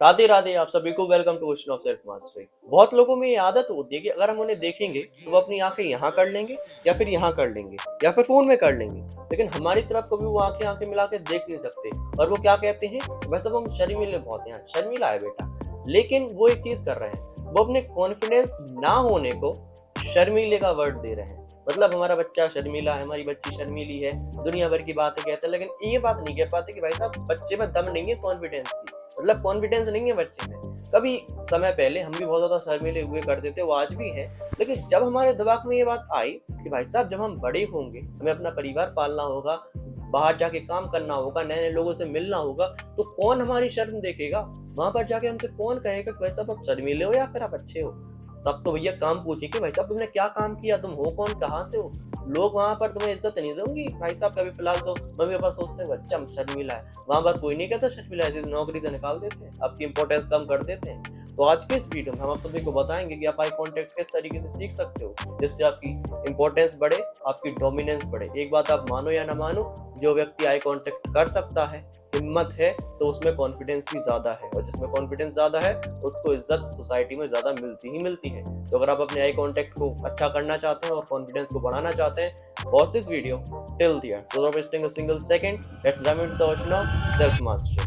राधे राधे। आप सभी को welcome to ocean of self mastery. बहुत लोगों में ये आदत होती है कि अगर हम उन्हें देखेंगे तो वो अपनी आंखें यहाँ कर लेंगे या फिर यहाँ कर लेंगे या फिर फोन में कर लेंगे, लेकिन हमारी तरफ कभी वो आंखें आंखें मिला के देख नहीं सकते। और वो क्या कहते हैं, वैसे वो हम शर्मीले बहुत हैं, शर्मीला है बेटा। लेकिन वो एक चीज कर रहे हैं, वो अपने कॉन्फिडेंस ना होने को शर्मीले का वर्ड दे रहे हैं। मतलब हमारा बच्चा शर्मीला है, हमारी बच्ची शर्मीली है, दुनिया भर की बातें कहते हैं, लेकिन ये बात नहीं कह पाते कि भाई साहब बच्चे में दम नहीं है कॉन्फिडेंस की, मतलब कॉन्फिडेंस नहीं है बच्चे में। कभी समय पहले हम भी बहुत ज्यादा शर्मीले हुए करते थे, वो आज भी है। लेकिन जब हमारे दिमाग में ये बात आई कि भाई साहब जब हम बड़े होंगे, हमें अपना परिवार पालना होगा, बाहर जाके काम करना होगा, नए नए लोगों से मिलना होगा, तो कौन हमारी शर्म देखेगा? वहां पर जाके हमसे कौन कहेगा कि भाई साहब आप शर्मीले हो या फिर आप अच्छे हो? सब तो भैया काम पूछे कि भाई साहब तुमने क्या काम किया, तुम हो कौन, कहाँ से हो। लोग वहां पर तुम्हें इज्जत नहीं देंगे भाई साहब। कभी फिलहाल तो मम्मी पापा सोचते हैं बच्चा शर्मिला है, वहां पर कोई नहीं कहता शर्मिला है, नौकरी से निकाल देते हैं, आपकी इंपॉर्टेंस कम कर देते हैं। तो आज के इस वीडियो में हम आप सभी को बताएंगे कि आप आई कांटेक्ट किस तरीके से सीख सकते हो जिससे आपकी इंपॉर्टेंस बढ़े, आपकी डोमिनेंस बढ़े। एक बात आप मानो या ना मानो, जो व्यक्ति आई कांटेक्ट कर सकता है, हिम्मत है, तो उसमें कॉन्फिडेंस भी ज्यादा है, और जिसमें कॉन्फिडेंस ज्यादा है उसको इज्जत सोसाइटी में ज्यादा मिलती ही मिलती है। तो अगर आप अपने आई कांटेक्ट को अच्छा करना चाहते हैं और कॉन्फिडेंस को बढ़ाना चाहते हैं, watch this video till the and so not wasting a single second. Let's dive into the ocean of self mastery.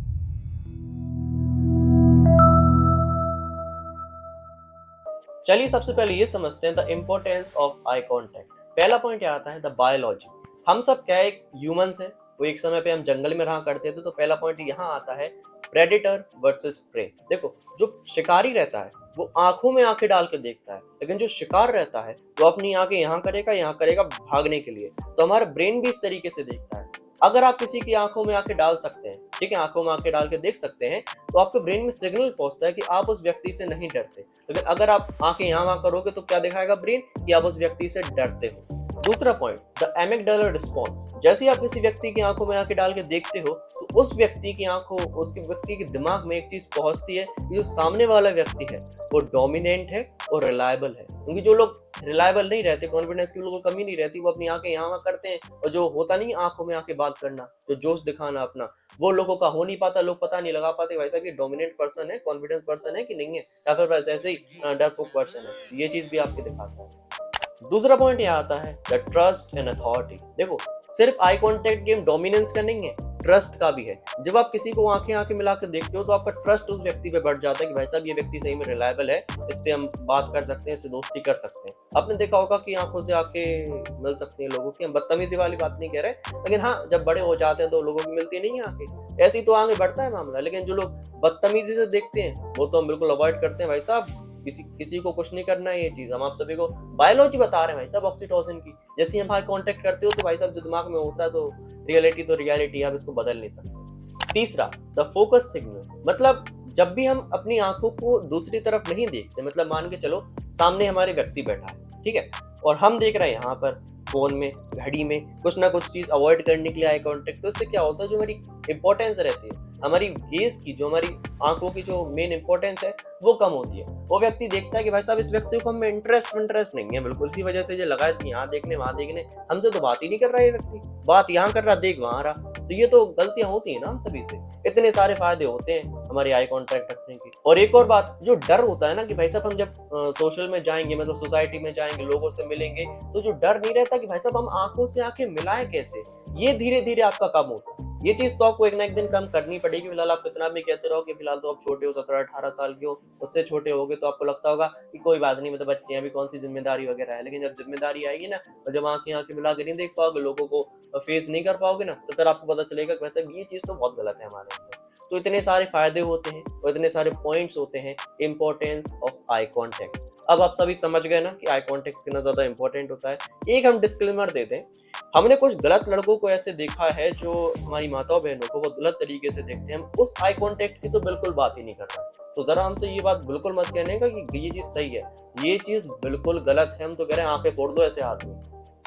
चलिए सबसे पहले ये समझते हैं the importance of eye contact. पहला पॉइंट यहाँ आता है द बायोलॉजी। हम सब क्या एक ह्यूमंस हैं, वो एक समय पे हम जंगल में रहा करते थे। तो पहला पॉइंट यहाँ आता है प्रेडेटर वर्सेस प्रे। देखो, जो शिकारी रहता है वो आंखों में आंखें डाल के देखता है, लेकिन जो शिकार रहता है वो अपनी आंखें यहाँ करेगा भागने के लिए। तो हमारा ब्रेन भी इस तरीके से देखता है। अगर आप किसी की आंखों में आंखें डाल सकते हैं, ठीक है, आंखों में आंखें डाल के देख सकते हैं, तो आपके ब्रेन में सिग्नल पहुंचता है कि आप उस व्यक्ति से नहीं डरते। लेकिन अगर आप आंखें यहाँ वहां करोगे तो क्या दिखाएगा ब्रेन, कि आप उस व्यक्ति से डरते हो। दूसरा पॉइंट द एमिगडाला रिस्पॉन्स। जैसे ही आप किसी व्यक्ति की आंखों में आंखें डाल के देखते हो, तो उस व्यक्ति की आंखों, उसके व्यक्ति के दिमाग में एक चीज पहुंचती है कि जो सामने वाला व्यक्ति है वो डोमिनेंट है और रिलायबल है। क्योंकि जो लोग रिलायबल नहीं रहते, कॉन्फिडेंस की बिल्कुल कमी नहीं रहती, वो अपनी आंखें यहाँ वहां करते हैं, और जो होता नहीं आंखों में आंखें बात करना, जो जोश दिखाना अपना, वो लोगों का हो नहीं पाता। लोग पता नहीं लगा पाते भाई साहब ये डोमिनेंट पर्सन है, कॉन्फिडेंस पर्सन है कि नहीं है, या फिर बस ऐसे ही डरपोक पर्सन है। ये चीज भी आपके दिखाता है। दूसरा पॉइंट यहाँ आता है द ट्रस्ट एंड अथॉरिटी। देखो, सिर्फ आई कांटेक्ट गेम डोमिनेंस का नहीं है, ट्रस्ट का भी है। जब आप किसी को आंखें आंखें मिला के देखते हो तो आपका ट्रस्ट उस व्यक्ति पे बढ़ जाता है कि भाई साहब ये व्यक्ति सही में रिलायबल है, इस पे हम बात कर सकते हैं, इससे दोस्ती कर सकते हैं। आपने देखा होगा कि आंखों से आंखें मिल सकती हैं लोगों की। हम बदतमीजी वाली बात नहीं कह रहे, लेकिन हाँ, जब बड़े हो जाते हैं तो लोगों की मिलती नहीं है आंखें, ऐसी तो आगे बढ़ता है मामला। लेकिन जो लोग बदतमीजी से देखते हैं वो तो हम बिल्कुल अवॉइड करते हैं भाई साहब। किसी किसी को कुछ नहीं करना है, ये चीज हम आप सभी को बायोलॉजी बता रहे हैं भाई साहब, ऑक्सीटोसिन की। जैसे ही हम हाई कांटेक्ट करते हो तो भाई साहब जो दिमाग में होता है, तो रियलिटी आप इसको बदल नहीं सकते। तीसरा द फोकस सिग्नल। मतलब जब भी हम अपनी आंखों को दूसरी तरफ नहीं देखते, मतलब मान के चलो सामने हमारे व्यक्ति बैठा है, ठीक है, और हम देख रहे हैं यहाँ पर फोन में, घड़ी में कुछ ना कुछ चीज अवॉइड करने के लिए आई कांटेक्ट, तो इससे क्या होता है, जो हमारी इंपॉर्टेंस रहती है, हमारी गेज की, जो हमारी आंखों की जो मेन इंपॉर्टेंस है, वो कम होती है। वो व्यक्ति देखता है कि भाई साहब इस व्यक्ति को हमें इंटरेस्ट नहीं है बिल्कुल, इसी वजह से ये लगा है यहाँ देखने वहां देखने, हमसे तो बात ही नहीं कर रहा है ये व्यक्ति, बात यहाँ कर रहा, देख वहां रहा। तो ये तो गलतियां होती है ना हम सभी से। इतने सारे फायदे होते हैं हमारी आई कांटेक्ट रखने की। और एक और बात, जो डर होता है ना कि भाई साहब हम जब सोशल में जाएंगे, मतलब सोसाइटी में जाएंगे, लोगों से मिलेंगे, तो जो डर नहीं रहता कि भाई साहब हम आंखों से आंखें मिलाएं कैसे, ये धीरे धीरे आपका कम होता है। ये चीज तो आपको एक ना एक दिन कम करनी पड़ेगी। फिलहाल आप कितना भी कहते रहो कि फिलहाल तो आप छोटे हो, 17-18 साल के हो, उससे छोटे होगे तो आपको लगता होगा कि कोई बात नहीं, मतलब बच्चे हैं, अभी कौन सी जिम्मेदारी वगैरह है। लेकिन जब जिम्मेदारी आएगी ना, और जब आंखें आंखें मिला के नहीं देख पाओगे, लोगों को फेस नहीं कर पाओगे ना, तो फिर आपको पता चलेगा कि वैसे ये चीज तो बहुत गलत है हमारे अंदर। तो इतने सारे फायदे होते हैं और इतने सारे पॉइंट्स होते हैं इंपॉर्टेंस ऑफ आई कांटेक्ट। अब आप सभी समझ गए ना कि आई कांटेक्ट कितना ज्यादा इंपॉर्टेंट होता है। एक हम डिस्क्लेमर दे दें, हमने कुछ गलत लड़कों को ऐसे देखा है जो हमारी माताओं बहनों को बहुत गलत तरीके से देखते हैं। हम उस आई कांटेक्ट की तो बिल्कुल बात ही नहीं कर रहे। तो जरा हमसे ये बात बिल्कुल मत कहने का कि ये चीज सही है, ये चीज बिल्कुल गलत है। हम तो कह रहे हैं आंखें फोड़ दो ऐसे आदमी,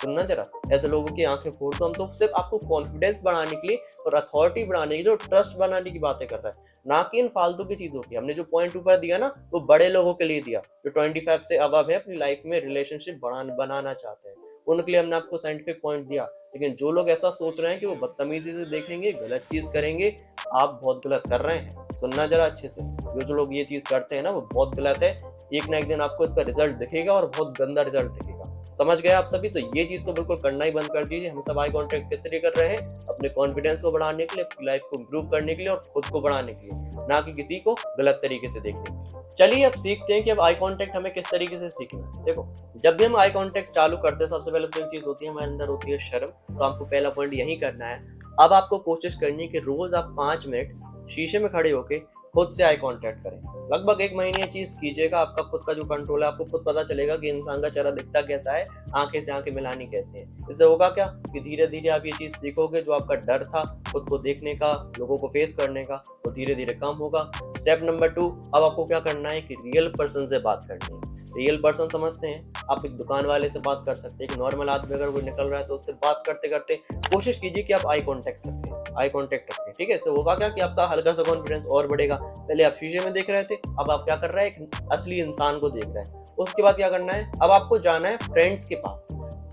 सुनना जरा, ऐसे लोगों की आंखें फोड़ दो। हम तो सिर्फ आपको कॉन्फिडेंस बढ़ाने के लिए और अथॉरिटी बढ़ाने के लिए, ट्रस्ट बनाने की बातें कर रहे हैं, ना कि इन फालतू की चीजों की। हमने जो पॉइंट ऊपर दिया ना, वो बड़े लोगों के लिए दिया जो 25 से अबव है, अपनी लाइफ में रिलेशनशिप बनाना चाहते हैं, उनके लिए हमने आपको साइंटिफिक पॉइंट दिया। लेकिन जो लोग ऐसा सोच रहे हैं कि वो बदतमीजी से देखेंगे, गलत चीज करेंगे, आप बहुत गलत कर रहे हैं। सुनना जरा अच्छे से, जो लोग ये चीज करते हैं ना, वो बहुत गलत है। एक ना एक दिन आपको इसका रिजल्ट दिखेगा और बहुत गंदा रिजल्ट दिखेगा। समझ गए आप सभी? तो ये चीज तो बिल्कुल करना ही बंद कर दीजिए। हम सब आई कांटेक्ट किस लिए कर रहे हैं? अपने कॉन्फिडेंस को बढ़ाने के लिए, अपनी लाइफ को इंप्रूव करने के लिए और खुद को बढ़ाने के लिए, ना कि किसी को गलत तरीके से देखने के लिए। चलिए अब सीखते हैं कि अब आई कांटेक्ट हमें किस तरीके से सीखना है। देखो, जब भी हम आई कांटेक्ट चालू करते हैं, सबसे पहले तो एक चीज होती है, हमारे अंदर होती है शर्म। तो आपको पहला पॉइंट यही करना है। अब आपको कोशिश करनी है कि रोज आप 5 मिनट शीशे में खड़े होके खुद से आई कांटेक्ट करें। लगभग 1 महीने ये चीज कीजिएगा। आपका खुद का जो कंट्रोल है, आपको खुद पता चलेगा कि इंसान का चेहरा दिखता कैसा है, आंखें से आंखें मिलानी कैसे है। इससे होगा क्या कि धीरे धीरे आप ये चीज सीखोगे। जो आपका डर था खुद को देखने का, लोगों को फेस करने का, वो धीरे धीरे कम होगा। स्टेप नंबर 2, अब आपको क्या करना है कि रियल पर्सन से बात करनी है। रियल पर्सन समझते हैं? आप एक दुकान वाले से बात कर सकते हैं। एक नॉर्मल आदमी अगर कोई निकल रहा है तो उससे बात करते करते कोशिश कीजिए कि आप आई कांटेक्ट रखें। आई कांटेक्ट रखें, ठीक है? इससे होगा क्या कि आपका हल्का सा कॉन्फिडेंस और बढ़ेगा। पहले आप शीशे में देख रहे थे, अब आप क्या कर रहे हैं? एक असली इंसान को देख रहे हैं। उसके बाद क्या करना है? अब आपको जाना है फ्रेंड्स के पास,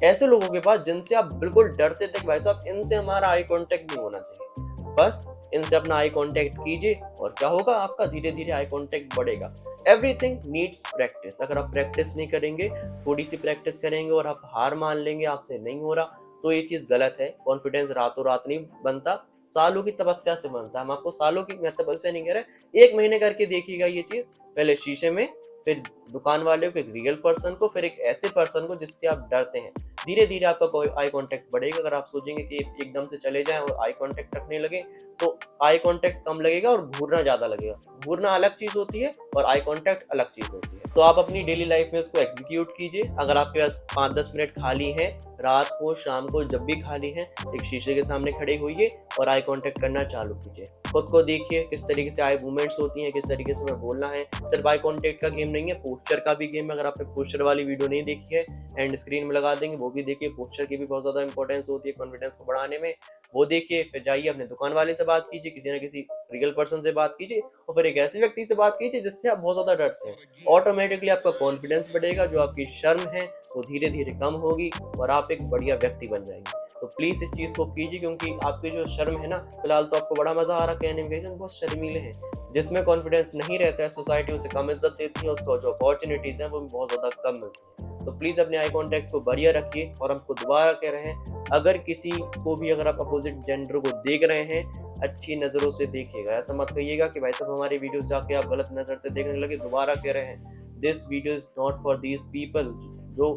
ऐसे लोगों के पास जिनसे आप बिल्कुल डरते थे कि भाई साहब इनसे हमारा आई कांटेक्ट नहीं होना चाहिए। बस इनसे अपना आई कांटेक्ट कीजिए और क्या होगा? आपका धीरे धीरे आई कांटेक्ट बढ़ेगा। Everything needs practice. अगर आप प्रैक्टिस नहीं करेंगे, थोड़ी सी प्रैक्टिस करेंगे और आप हार मान लेंगे, आपसे नहीं हो रहा, तो ये चीज गलत है। कॉन्फिडेंस रातों रात नहीं बनता, सालों की तपस्या से बनता है। हम आपको सालों की, मैं तपस्या नहीं कह रहा, 1 महीने करके देखिएगा ये चीज। पहले शीशे में, फिर दुकान वाले को, एक रियल पर्सन को, फिर एक ऐसे पर्सन को जिससे आप डरते हैं। धीरे धीरे आपका कोई आई कांटेक्ट बढ़ेगा। अगर आप सोचेंगे कि एकदम से चले जाएं और आई कांटेक्ट रखने लगे, तो आई कांटेक्ट कम लगेगा और घूरना ज्यादा लगेगा। घूरना अलग चीज होती है और आई कांटेक्ट अलग चीज होती है। तो आप अपनी डेली लाइफ में इसको एग्जीक्यूट कीजिए। अगर आपके पास 5-10 मिनट खाली है, रात को, शाम को, जब भी खाली है, एक शीशे के सामने खड़े होइए और आई कांटेक्ट करना चालू कीजिए। खुद को देखिए किस तरीके से आई मूवमेंट्स होती हैं, किस तरीके से हमें बोलना है। सिर्फ आई कांटेक्ट का गेम नहीं है, पोस्चर का भी गेम है। अगर आपने पोस्चर वाली वीडियो नहीं देखी है, एंड स्क्रीन में लगा देंगे, वो भी देखिए। पोस्चर की भी बहुत ज्यादा इंपॉर्टेंस होती है कॉन्फिडेंस को बढ़ाने में, वो देखिए। फिर जाइए अपने दुकान वाले से बात कीजिए, किसी ना किसी रियल पर्सन से बात कीजिए, और फिर एक ऐसे व्यक्ति से बात कीजिए जिससे आप बहुत ज्यादा डरते हैं। ऑटोमेटिकली आपका कॉन्फिडेंस बढ़ेगा, जो आपकी शर्म है वो धीरे धीरे कम होगी और आप एक बढ़िया व्यक्ति बन जाएंगे। तो प्लीज इस चीज को कीजिए, क्योंकि आपकी जो शर्म है ना, फिलहाल तो आपको बड़ा मजा आ रहा कहने में, हम बहुत शर्मीले हैं। जिसमें कॉन्फिडेंस नहीं रहता है, सोसाइटी उसे कम इज्जत देती है, उसको जो अपॉर्चुनिटीज हैं वो भी बहुत ज्यादा कम मिलती है। तो प्लीज अपने आई कांटेक्ट को बढ़िया रखिए। और हमको दोबारा कह रहे हैं, अगर किसी को भी, अगर आप अपोजिट जेंडर को देख रहे हैं, अच्छी नजरों से देखिएगा। ऐसा मत कहिएगा कि भाई साहब हमारी वीडियोस जाके आप गलत नजर से देखने लगे। दोबारा कह रहे हैं, this video is not for these people जो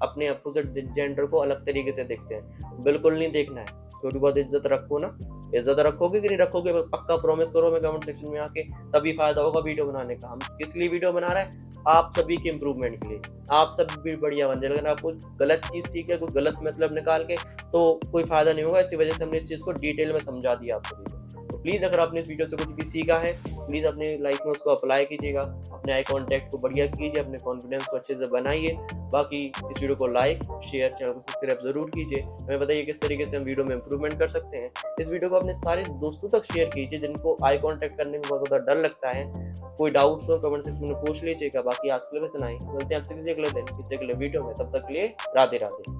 अपने अपोजिट जेंडर को अलग तरीके से देखते हैं। बिल्कुल नहीं देखना है। थोड़ी बहुत इज्जत रखो ना। इज्जत रखोगे कि नहीं रखोगे, पक्का प्रॉमिस करो हमें कमेंट सेक्शन में आके, तभी फायदा होगा वीडियो बनाने का। हम किस लिए वीडियो बना रहे हैं? आप सभी के इम्प्रूवमेंट के लिए, आप सब भी बढ़िया बन जाए। अगर आप कुछ गलत चीज सीखे, कोई गलत मतलब निकाल के, तो कोई फायदा नहीं होगा। इसी वजह से हमने इस चीज को डिटेल में समझा दिया आप सभी को। तो प्लीज अगर आपने इस वीडियो से कुछ भी सीखा है, प्लीज अपनी लाइफ में उसको अप्लाई कीजिएगा। अपने आई कांटेक्ट को बढ़िया कीजिए, अपने कॉन्फिडेंस को अच्छे से बनाइए। बाकी इस वीडियो को लाइक, शेयर, चैनल को सब्सक्राइब जरूर कीजिए। हमें बताइए किस तरीके से हम वीडियो में इंप्रूवमेंट कर सकते हैं। इस वीडियो को अपने सारे दोस्तों तक शेयर कीजिए जिनको आई कांटेक्ट करने में बहुत ज्यादा डर लगता है। कोई डाउट्स हो कमेंट सेक्शन में पूछ लीजिएगा। बाकी आज के लिए बस इतना ही। मिलते हैं आपसे किसी अगले दिन, किसी अगले वीडियो में। तब तक के लिए राधे राधे।